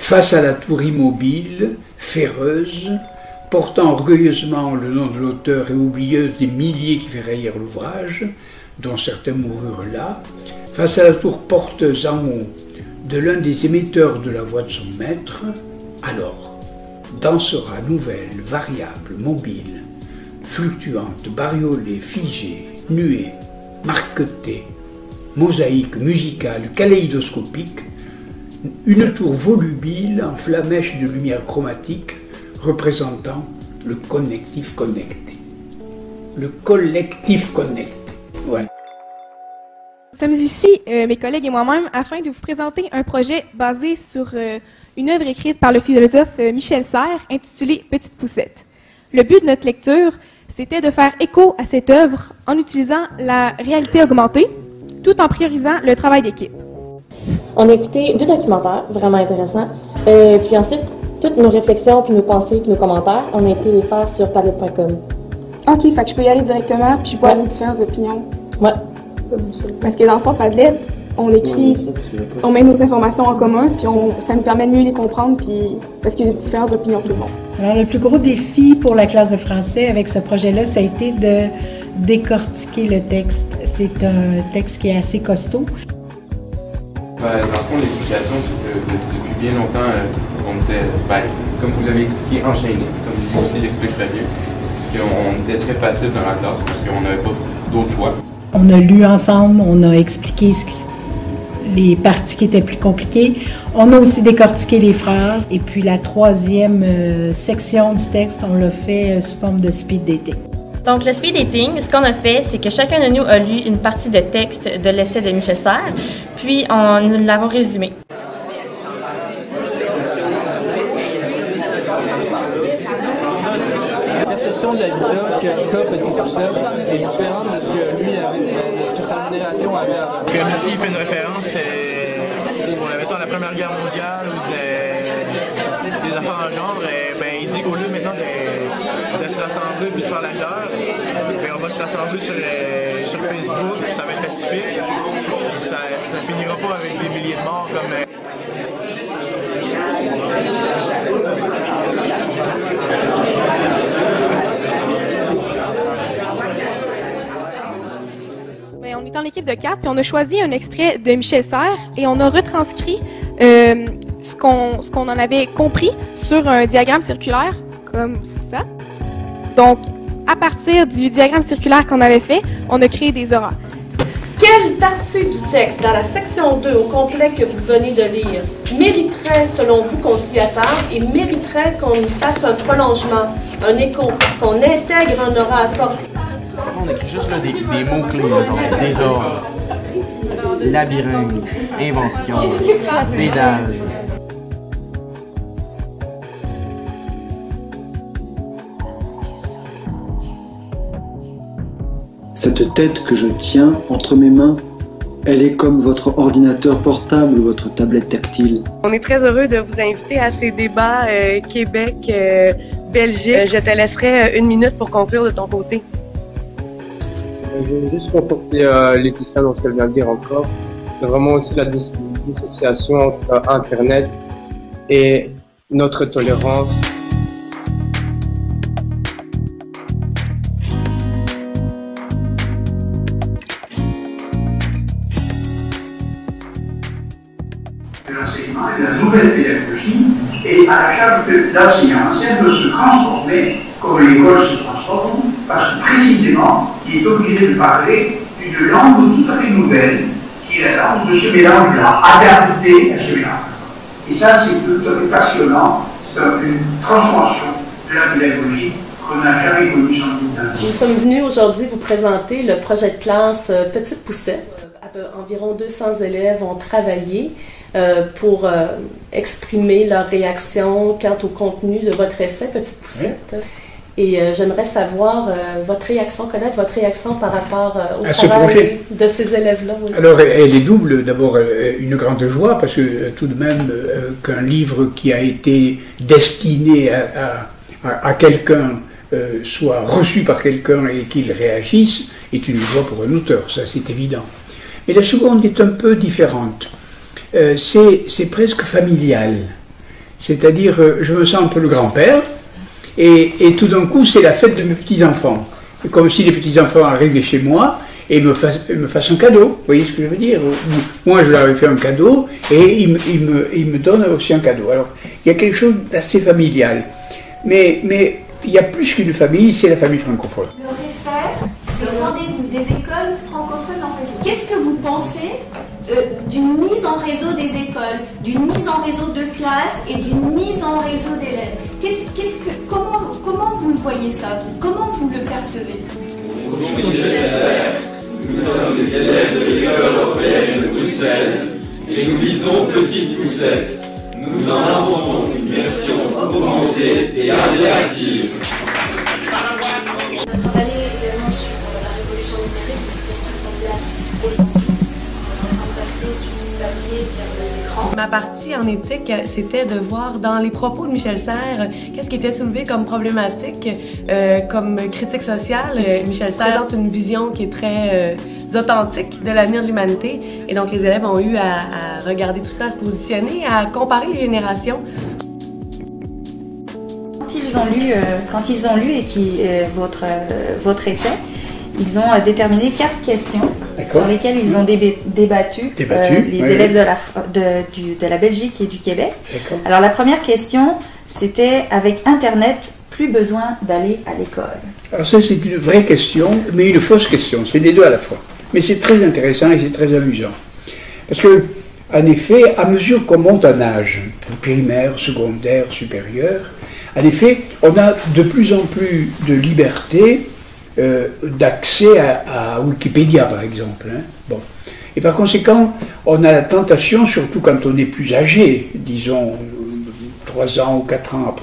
Face à la tour immobile, féreuse, portant orgueilleusement le nom de l'auteur et oublieuse des milliers qui ferraillèrent l'ouvrage, dont certains moururent là, face à la tour porteuse en haut de l'un des émetteurs de la voix de son maître, alors dansera nouvelle, variable, mobile, fluctuante, bariolée, figée, nuée, marquetée, mosaïque, musicale, kaléidoscopique, une tour volubile en flamèche de lumière chromatique représentant le connectif connecté. Le collectif connecté. Ouais. Nous sommes ici, mes collègues et moi-même, afin de vous présenter un projet basé sur une œuvre écrite par le philosophe Michel Serres, intitulée Petite Poussette. Le but de notre lecture, c'était de faire écho à cette œuvre en utilisant la réalité augmentée, tout en priorisant le travail d'équipe. On a écouté 2 documentaires vraiment intéressants. Puis ensuite, toutes nos réflexions, puis nos pensées, puis nos commentaires, on a été les faire sur padlet.com. OK, fait que je peux y aller directement, puis voir les différentes opinions. Ouais. Parce que dans le fond, Padlet, on écrit, on met nos informations en commun, puis ça nous permet de mieux les comprendre, puis parce qu'il y a des différentes opinions de tout le monde. Alors, le plus gros défi pour la classe de français avec ce projet-là, ça a été de décortiquer le texte. C'est un texte qui est assez costaud. Dans le fond, l'explication, c'est que depuis bien longtemps, on était, comme vous l'avez expliqué, enchaînés, comme vous aussi l'explique très bien. On était très passifs dans la classe parce qu'on n'avait pas d'autre choix. On a lu ensemble, on a expliqué les parties qui étaient plus compliquées. On a aussi décortiqué les phrases. Et puis la 3e section du texte, on l'a fait sous forme de speed dating. Donc, le speed dating, ce qu'on a fait, c'est que chacun de nous a lu une partie de texte de l'essai de Michel Serres, puis nous l'avons résumé. La perception de l'habitat qu'a Petite Poussette est différente de ce que lui avait, de ce que sa génération avait avant. Comme ici, il fait une référence mettons, à la Première Guerre mondiale ou des affaires en genre. Il dit qu'au lieu maintenant de se rassembler et de faire la guerre, on va se rassembler sur Facebook, ça va être pacifique. Ça finira pas avec des milliers de morts comme... On est en équipe de 4, puis on a choisi un extrait de Michel Serres et on a retranscrit ce qu'on en avait compris sur un diagramme circulaire, comme ça. Donc, à partir du diagramme circulaire qu'on avait fait, on a créé des auras. Quelle partie du texte, dans la section 2 au complet que vous venez de lire, mériterait, selon vous, qu'on s'y attarde et mériterait qu'on fasse un prolongement, un écho, qu'on intègre un aura à ça? On écrit juste là, des mots-clés, genre désordre, labyrinthe, invention, pédale. Cette tête que je tiens entre mes mains, elle est comme votre ordinateur portable ou votre tablette tactile. On est très heureux de vous inviter à ces débats Québec-Belgique. Je te laisserai 1 minute pour conclure de ton côté. Je veux juste conforter Laetitia dans ce qu'elle vient de dire encore. C'est vraiment aussi la dissociation entre Internet et notre tolérance. De l'enseignement et de la nouvelle pédagogie et à la charge de l'enseignant. C'est de se transformer comme l'école se transforme parce que précisément il est obligé de parler d'une langue tout à fait nouvelle qui est la langue de ce mélange-là, adaptée à ce mélange. Et ça c'est tout à fait passionnant, c'est une transformation de la pédagogie qu'on n'a jamais connue sans doute. Nous sommes venus aujourd'hui vous présenter le projet de classe Petite Poussette. Environ 200 élèves ont travaillé pour exprimer leur réaction quant au contenu de votre essai Petite Poussette. Oui. Et j'aimerais savoir votre réaction, connaître votre réaction par rapport au travail de ces élèves-là. Oui. Alors, elle est double. D'abord, une grande joie, parce que tout de même, qu'un livre qui a été destiné à quelqu'un soit reçu par quelqu'un et qu'il réagisse, est une joie pour un auteur, ça c'est évident. Mais la seconde est un peu différente. C'est presque familial. C'est-à-dire, je me sens un peu le grand-père, et tout d'un coup, c'est la fête de mes petits-enfants. Comme si les petits-enfants arrivaient chez moi et me fassent un cadeau. Vous voyez ce que je veux dire? Moi, je leur ai fait un cadeau, et ils me donnent aussi un cadeau. Alors, il y a quelque chose d'assez familial. Mais il y a plus qu'une famille, c'est la famille francophone. Le REFER, c'est le rendez-vous des écoles francophones en réseau. Qu'est-ce que vous pensez d'une mise en réseau des écoles, d'une mise en réseau de classes et d'une mise en réseau d'élèves? Comment vous le voyez ça? Comment vous le percevez? Nous sommes les élèves de l'école européenne de Bruxelles et nous lisons Petite Poussette. Nous en inventons une version augmentée et interactive. On a travaillé également sur la révolution numérique, celle qui est en place aujourd'hui. On est en train de passer du papier vers des écrans. Ma partie en éthique, c'était de voir dans les propos de Michel Serres qu'est-ce qui était soulevé comme problématique, comme critique sociale. Michel Serres présente une vision qui est très authentique de l'avenir de l'humanité. Et donc, les élèves ont eu à regarder tout ça, à se positionner, à comparer les générations. Quand ils ont lu votre essai, ils ont déterminé 4 questions sur lesquelles ils ont débattu les élèves de la Belgique et du Québec. Alors la première question, c'était avec Internet, plus besoin d'aller à l'école. Alors ça, c'est une vraie question, mais une fausse question. C'est les deux à la fois. Mais c'est très intéressant et c'est très amusant. Parce que, en effet, à mesure qu'on monte en âge, primaire, secondaire, supérieur, en effet, on a de plus en plus de liberté d'accès à Wikipédia, par exemple. Hein. Bon. Et par conséquent, on a la tentation, surtout quand on est plus âgé, disons 3 ans ou 4 ans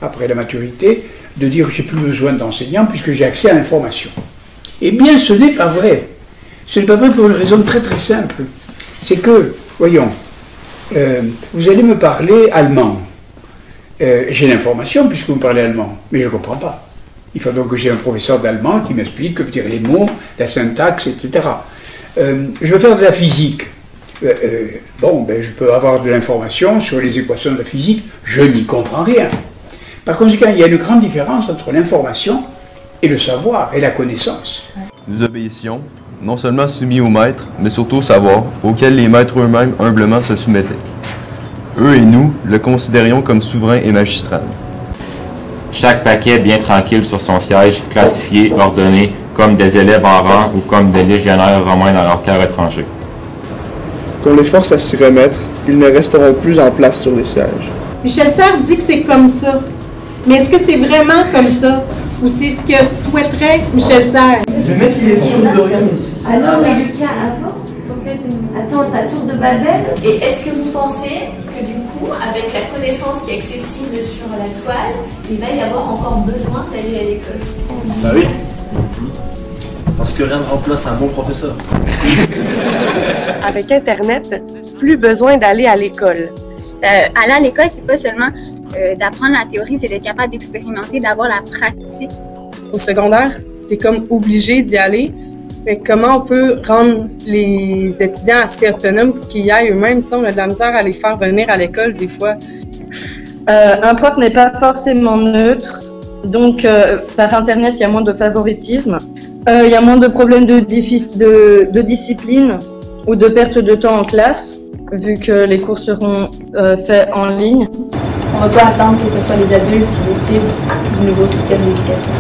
après la maturité, de dire j'ai plus besoin d'enseignants puisque j'ai accès à l'information. Eh bien, ce n'est pas vrai. Ce n'est pas vrai pour une raison très très simple. C'est que, voyons, vous allez me parler allemand. J'ai l'information puisque vous parlez allemand, mais je ne comprends pas. Il faut donc que j'ai un professeur d'allemand qui m'explique que dire les mots, la syntaxe, etc. Je veux faire de la physique. Je peux avoir de l'information sur les équations de la physique, je n'y comprends rien. Par conséquent, il y a une grande différence entre l'information et le savoir et la connaissance. Nous obéissions, non seulement soumis aux maîtres, mais surtout au savoir, auquel les maîtres eux-mêmes humblement se soumettaient. Eux et nous le considérions comme souverain et magistral. Chaque paquet bien tranquille sur son siège, classifié, ordonné, comme des élèves en rang ou comme des légionnaires romains dans leur cœur étranger. Qu'on les force à s'y remettre, ils ne resteront plus en place sur les sièges. Michel Serres dit que c'est comme ça. Mais est-ce que c'est vraiment comme ça? Ou c'est ce que souhaiterait Michel Serres? Le mec, il est sur le Dorian ici. Alors, Lucas, attends, ta tour de Babel. Et est-ce que vous pensez que du coup, avec la connaissance qui est accessible sur la toile, il va y avoir encore besoin d'aller à l'école? Bah oui. Parce que rien ne remplace un bon professeur. Avec Internet, plus besoin d'aller à l'école. Aller à l'école, c'est pas seulement d'apprendre la théorie, c'est d'être capable d'expérimenter, d'avoir la pratique. Au secondaire, tu es comme obligé d'y aller. Mais comment on peut rendre les étudiants assez autonomes pour qu'ils y aillent eux-mêmes? On a de la misère à les faire venir à l'école des fois. Un prof n'est pas forcément neutre. Donc, par Internet, il y a moins de favoritisme. Il y a moins de problèmes de discipline ou de perte de temps en classe, vu que les cours seront faits en ligne. On ne va pas attendre que ce soit les adultes qui décident du nouveau système d'éducation.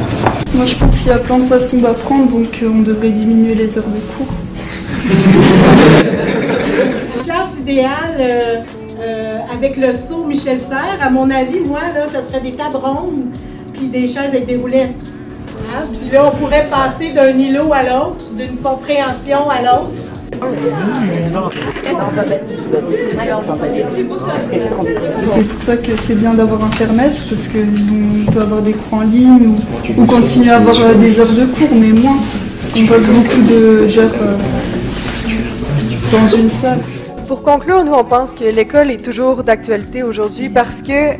Moi, je pense qu'il y a plein de façons d'apprendre, donc on devrait diminuer les heures de cours. Une classe idéale avec le sceau Michel Serres, à mon avis, moi, là, ça serait des tables rondes puis des chaises avec des roulettes. Hein? Puis là, on pourrait passer d'un îlot à l'autre, d'une compréhension à l'autre. C'est pour ça que c'est bien d'avoir Internet, parce qu'on peut avoir des cours en ligne ou continuer à avoir des heures de cours, mais moins, parce qu'on passe beaucoup d'heures dans une salle. Pour conclure, nous, on pense que l'école est toujours d'actualité aujourd'hui parce que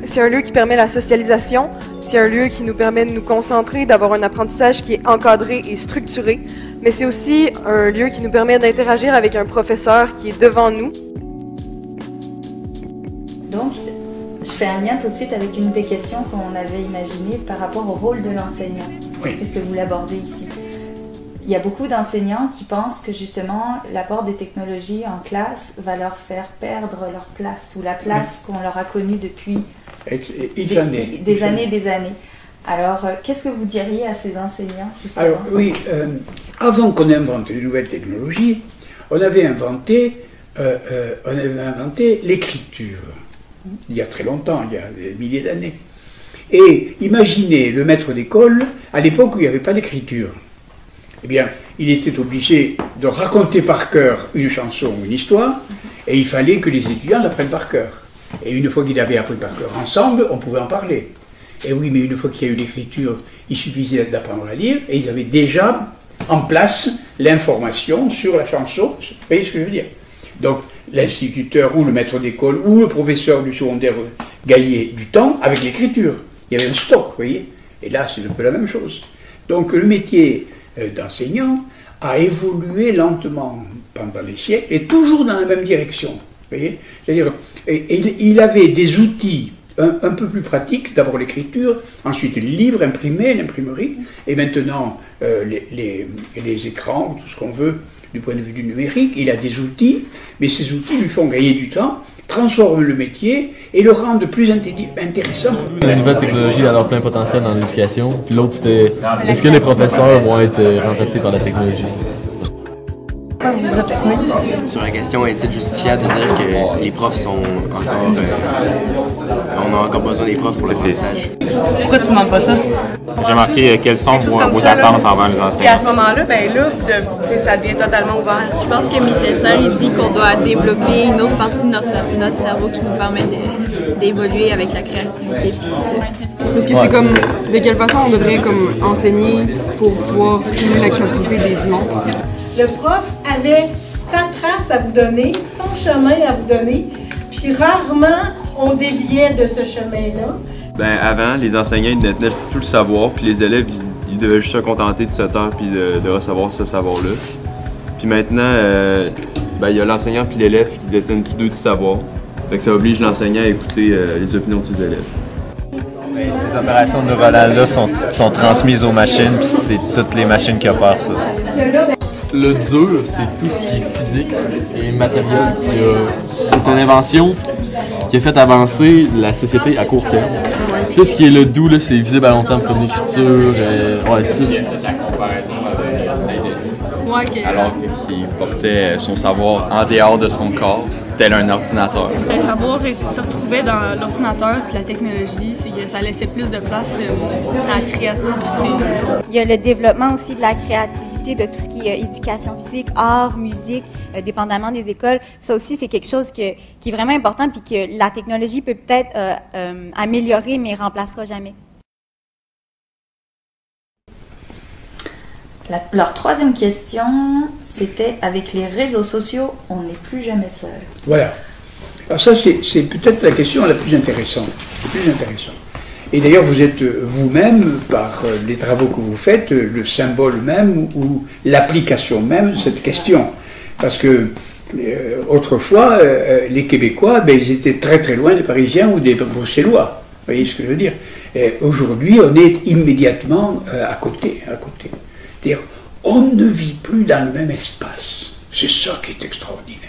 c'est un lieu qui permet la socialisation, c'est un lieu qui nous permet de nous concentrer, d'avoir un apprentissage qui est encadré et structuré, mais c'est aussi un lieu qui nous permet d'interagir avec un professeur qui est devant nous. Donc, fais un lien tout de suite avec une des questions qu'on avait imaginées par rapport au rôle de l'enseignant, puisque vous l'abordez ici. Il y a beaucoup d'enseignants qui pensent que justement l'apport des technologies en classe va leur faire perdre leur place, ou la place qu'on leur a connue depuis des années. Alors, qu'est-ce que vous diriez à ces enseignants, justement? Alors, oui, avant qu'on invente les nouvelles technologies, on avait inventé l'écriture, il y a très longtemps, il y a des milliers d'années. Et imaginez le maître d'école, à l'époque où il n'y avait pas l'écriture. Eh bien, il était obligé de raconter par cœur une chanson ou une histoire, et il fallait que les étudiants l'apprennent par cœur. Et une fois qu'ils avaient appris par cœur ensemble, on pouvait en parler. Et oui, mais une fois qu'il y a eu l'écriture, il suffisait d'apprendre à lire, et ils avaient déjà en place l'information sur la chanson. Vous voyez ce que je veux dire? Donc, l'instituteur ou le maître d'école ou le professeur du secondaire gagnait du temps avec l'écriture. Il y avait un stock, vous voyez? Et là, c'est un peu la même chose. Donc, le métier d'enseignant a évolué lentement pendant les siècles et toujours dans la même direction. Vous voyez? C'est-à-dire, il avait des outils un peu plus pratiques, d'abord l'écriture, ensuite les livres imprimés, l'imprimerie, et maintenant les écrans, tout ce qu'on veut du point de vue du numérique. Il a des outils, mais ces outils lui font gagner du temps, transforment le métier et le rendent plus intéressant. Les nouvelles technologies ont leur plein potentiel dans l'éducation. Puis l'autre, c'était est-ce que les professeurs vont être remplacés par la technologie? Pourquoi vous vous obstinez? Sur la question, est-il justifiable de dire que les profs sont encore... on a encore besoin des profs pour l'apprentissage? Pourquoi tu ne demandes pas ça? J'ai marqué quelles sont vos attentes envers les enseignants. Et à ce moment-là, ben là, ça devient totalement ouvert. Je pense que Michel Serres, il dit qu'on doit développer une autre partie de notre cerveau qui nous permet d'évoluer avec la créativité et tout ça. Parce que c'est comme, de quelle façon on devrait comme enseigner pour pouvoir stimuler la créativité du monde? Le prof avait sa trace à vous donner, son chemin à vous donner, puis rarement on déviait de ce chemin-là. Ben avant, les enseignants ils détenaient tout le savoir, puis les élèves ils devaient juste se contenter de se taire puis de recevoir ce savoir-là. Puis maintenant, ben, il y a l'enseignant puis l'élève qui détiennent tous deux du savoir. Fait que ça oblige l'enseignant à écouter les opinions de ses élèves. Ben, ces opérations neuronales-là sont transmises aux machines, puis c'est toutes les machines qui opèrent ça. Le dur, c'est tout ce qui est physique et matériel. C'est une invention qui a fait avancer la société à court terme. Tout ce qui est le doux, c'est visible à long terme comme l'écriture. Tout. La comparaison avec alors qu'il portait son savoir en dehors de son corps, tel un ordinateur. Le savoir se retrouvait dans l'ordinateur et la technologie, c'est que ça laissait plus de place à la créativité. Il y a le développement aussi de la créativité, de tout ce qui est éducation physique, art, musique, dépendamment des écoles. Ça aussi, c'est quelque chose qui est vraiment important puis que la technologie peut peut-être améliorer, mais ne remplacera jamais. Leur troisième question, c'était avec les réseaux sociaux, on n'est plus jamais seul. Voilà. Alors ça, c'est peut-être la question la plus intéressante. Et d'ailleurs, vous êtes vous-même, par les travaux que vous faites, le symbole même ou l'application même de cette question. Parce que autrefois, les Québécois, ben, ils étaient très très loin des Parisiens ou des Bruxellois. Vous voyez ce que je veux dire? Aujourd'hui, on est immédiatement à côté. C'est-à-dire, on ne vit plus dans le même espace. C'est ça qui est extraordinaire.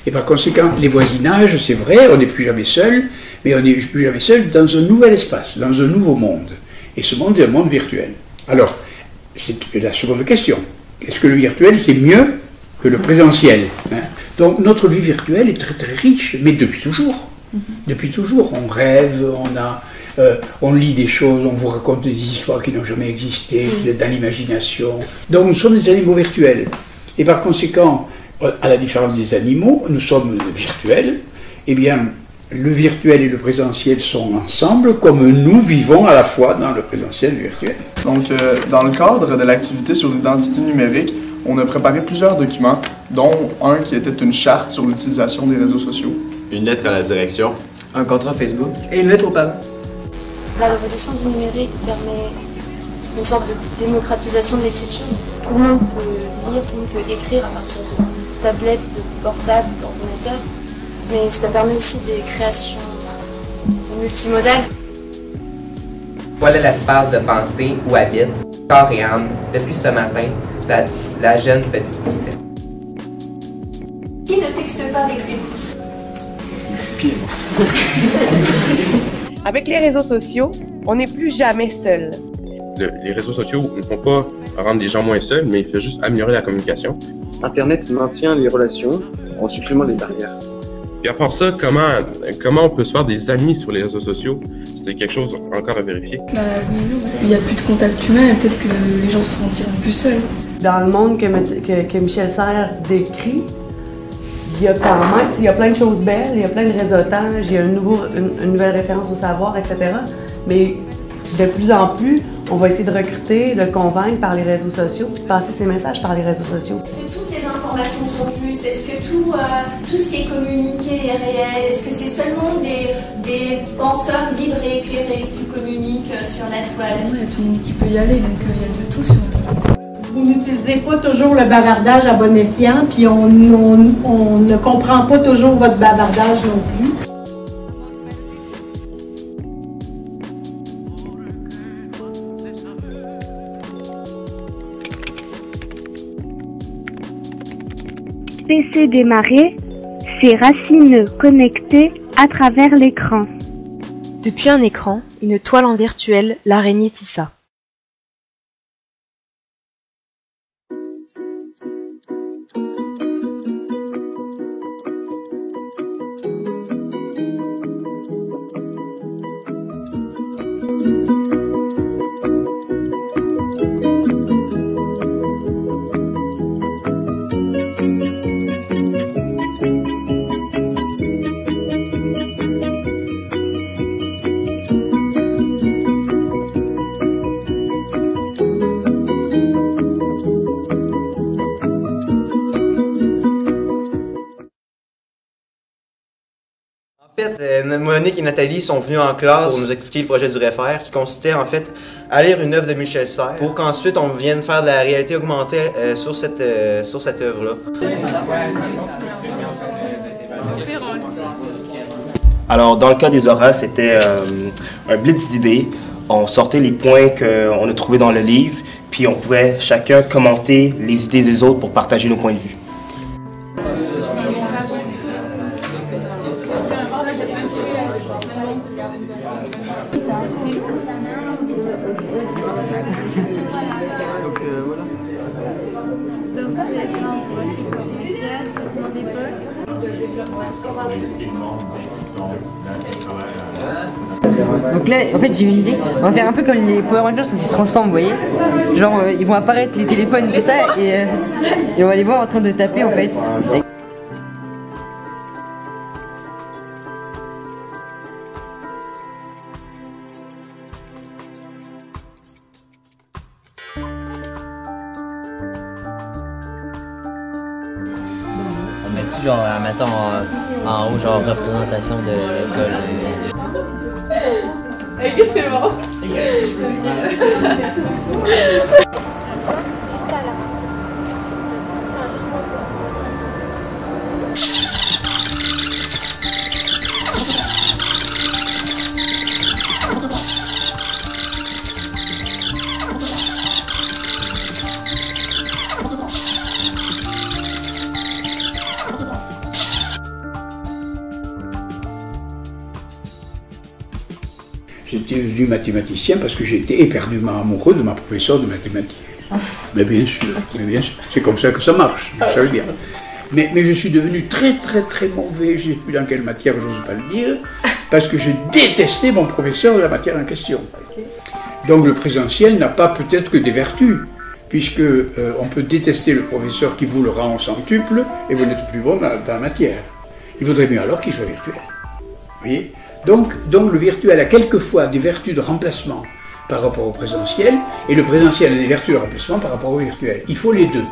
Et par conséquent, les voisinages, c'est vrai, on n'est plus jamais seul, mais on n'est plus jamais seul dans un nouvel espace, dans un nouveau monde. Et ce monde est un monde virtuel. Alors, c'est la seconde question. Est-ce que le virtuel, c'est mieux que le présentiel, hein? Donc, notre vie virtuelle est très très riche, mais depuis toujours. Depuis toujours, on rêve, on lit des choses, on vous raconte des histoires qui n'ont jamais existé, dans l'imagination. Donc nous sommes des animaux virtuels. Et par conséquent, à la différence des animaux, nous sommes virtuels. Eh bien, le virtuel et le présentiel sont ensemble, comme nous vivons à la fois dans le présentiel et le virtuel. Donc, dans le cadre de l'activité sur l'identité numérique, on a préparé plusieurs documents, dont un qui était une charte sur l'utilisation des réseaux sociaux. Une lettre à la direction. Un contrat Facebook. Et une lettre aux parents. La révolution du numérique permet une sorte de démocratisation de l'écriture. Tout le monde peut lire, tout le monde peut écrire à partir de tablettes, de portables, d'ordinateurs. Mais ça permet aussi des créations multimodal. Voilà l'espace de pensée où habite, corps et âme, depuis ce matin, la jeune petite poussette. Qui ne texte pas avec ses pouces? Avec les réseaux sociaux, on n'est plus jamais seul. Les réseaux sociaux ne font pas rendre les gens moins seuls, mais il fait juste améliorer la communication. Internet maintient les relations en supprimant les barrières. Et à part ça, comment on peut se faire des amis sur les réseaux sociaux? C'est quelque chose encore à vérifier. Bah oui, non, parce qu'il n'y a plus de contact humain et peut-être que les gens se sentiront plus seuls. Dans le monde que Michel Serres décrit, il y a quand même, il y a plein de choses belles, il y a plein de réseautages, il y a une nouvelle référence au savoir, etc. Mais de plus en plus, on va essayer de recruter, de convaincre par les réseaux sociaux, puis de passer ces messages par les réseaux sociaux. Est-ce que toutes les informations sont justes? Est-ce que tout ce qui est communiqué est réel? Est-ce que c'est seulement des penseurs libres et éclairés qui communiquent sur la toile? Il y a tout le monde qui peut y aller, donc il y a de tout sur Internet. Vous n'utilisez pas toujours le bavardage à bon escient, puis on ne comprend pas toujours votre bavardage non plus. PC démarrer, c'est Racine connectée à travers l'écran. Depuis un écran, une toile en virtuel, l'araignée tissa. En fait, Monique et Nathalie sont venues en classe pour nous expliquer le projet du REFER qui consistait en fait à lire une œuvre de Michel Serres pour qu'ensuite on vienne faire de la réalité augmentée sur cette œuvre-là. Alors, dans le cas des orales, c'était un blitz d'idées. On sortait les points qu'on a trouvés dans le livre, puis on pouvait chacun commenter les idées des autres pour partager nos points de vue. Donc là, en fait, j'ai une idée. On va faire un peu comme les Power Rangers quand ils se transforment, vous voyez. Genre, ils vont apparaître les téléphones, tout ça, et on va les voir en train de taper, en fait. On met-tu genre, mettons, en haut, genre représentation de l'école? Ok, c'est bon. J'étais devenu mathématicien parce que j'étais éperdument amoureux de ma professeure de mathématiques. Mais bien sûr, c'est comme ça que ça marche, vous savez bien. Mais je suis devenu très mauvais, je ne sais plus dans quelle matière, je n'ose pas le dire, parce que je détestais mon professeur de la matière en question. Donc le présentiel n'a pas peut-être que des vertus, puisque on peut détester le professeur qui vous le rend en centuple et vous n'êtes plus bon dans la matière. Il vaudrait mieux alors qu'il soit virtuel. Vous voyez ? Donc le virtuel a quelquefois des vertus de remplacement par rapport au présentiel, et le présentiel a des vertus de remplacement par rapport au virtuel. Il faut les deux.